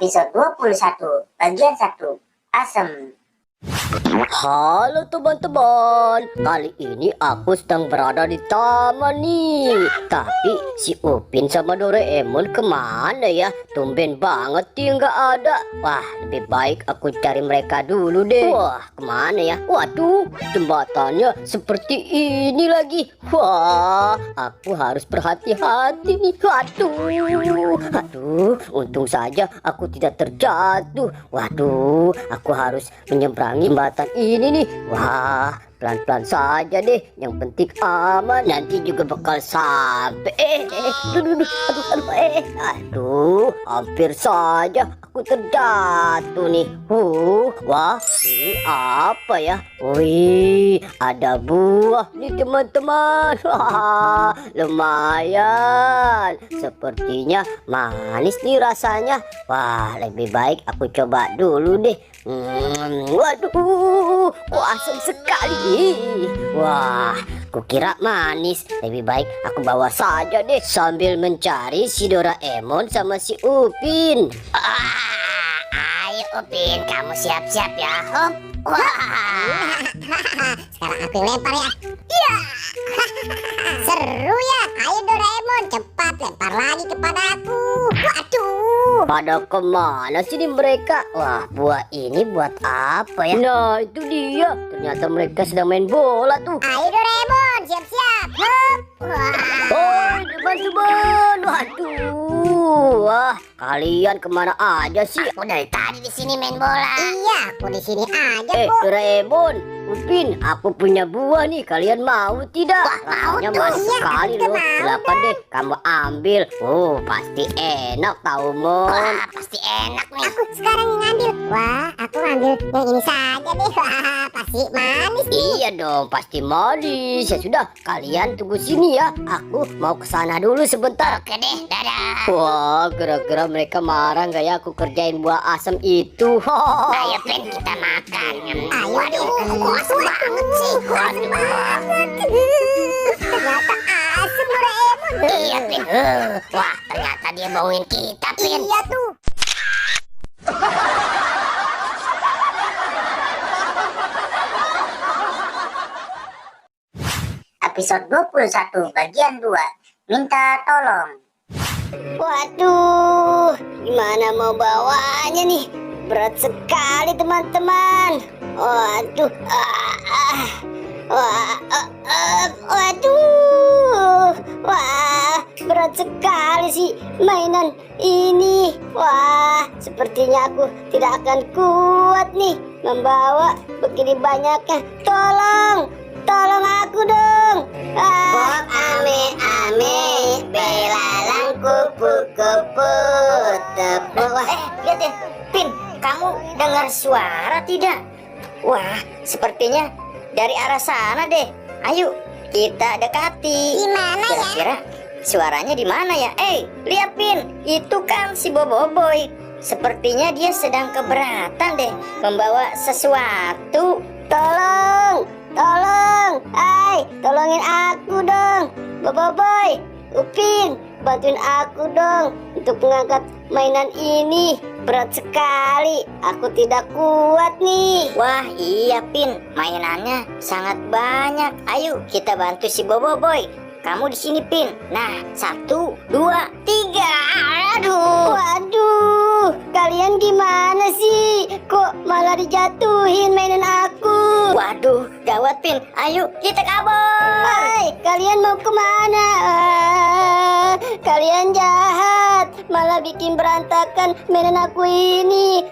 Episode 21 Bagian 1 Asem. Halo teman-teman, kali ini aku sedang berada di taman nih. Tapi si Upin sama Doraemon kemana ya? Tumben banget dia nggak ada. Wah, lebih baik aku cari mereka dulu deh. Wah, kemana ya? Waduh, jembatannya seperti ini lagi. Wah, aku harus berhati-hati nih. Aduh, untung saja aku tidak terjatuh. Waduh, aku harus menyeberangi jembatan ini nih. Wah, pelan-pelan saja deh. Yang penting aman. Nanti juga bakal sampai. Aduh, hampir saja aku terjatuh nih. Wah, ini apa ya? Wih, ada buah nih teman-teman. Lumayan. Sepertinya manis nih rasanya. Wah, lebih baik aku coba dulu deh. Waduh, kok asam sekali. Wah, kukira manis. Lebih baik aku bawa saja deh sambil mencari si Doraemon sama si Upin. Ayo Upin, kamu siap-siap ya. Hop. Wah. Sekarang aku yang lempar ya. Iya. Seru ya. Ayo Doraemon, cepat lempar lagi kepada aku. Waduh. Pada kemana sih mereka? Wah, buah ini buat apa ya? Nah, itu dia. Ternyata mereka sedang main bola tuh. Ayo Doraemon, siap-siap. Hop. Wah. Oh, teman-teman. Waduh. Wah, kalian kemana aja sih? Aku dari tadi di sini main bola. Iya, aku di sini aja kok. Doraemon, Upin, aku punya buah nih. Kalian mau tidak? Wah, mau Rasanya tuh. manis Iya, sekali kita loh. mau Silakan deh, kamu ambil. Oh, pasti enak tahu, Mon. Wah, pasti enak nih. Aku sekarang yang ngambil. Wah, aku ngambil yang ini saja deh. Wah, pasti manis nih. Iya dong, pasti manis. Ya sudah, kalian tunggu sini ya. Aku mau ke sana dulu sebentar. Oke deh, dadah. Wah, kira-kira mereka marah nggak ya aku kerjain buah asam itu? Ayo Pin, kita makan. Waduh, kok asem banget sih. Waduh. Ternyata asem Doraemon. Iya Pin. Wah, ternyata dia bauin kita Pin. Iya tuh. Episode 21 bagian 2 Minta tolong. Waduh, gimana mau bawanya nih? Berat sekali teman-teman. Waduh, waduh, wah, berat sekali sih mainan ini. Wah, sepertinya aku tidak akan kuat nih membawa begini banyaknya. Tolong aku dong. Bok ame belalang kupu-kupu tepuk. Lihat ya, Pin, kamu dengar suara tidak? Wah, sepertinya dari arah sana deh. Ayo, kita dekati. Gimana ya? Kira-kira suaranya di mana ya? Lihat Pin, itu kan si Boboiboy. Sepertinya dia sedang keberatan deh membawa sesuatu. Tolongin aku dong. Boboiboy, Upin, bantuin aku dong untuk mengangkat mainan ini. Berat sekali, aku tidak kuat nih. Wah iya Pin, mainannya sangat banyak. Ayo kita bantu si Boboiboy. Kamu di sini Pin. Nah, 1, 2, 3. Waduh, kalian gimana sih? Kok malah dijatuhin mainan aku? Waduh, gawat Pin. Ayo kita kabur. Hai, kalian mau kemana? Kalian jahat, malah bikin berantakan mainan aku ini.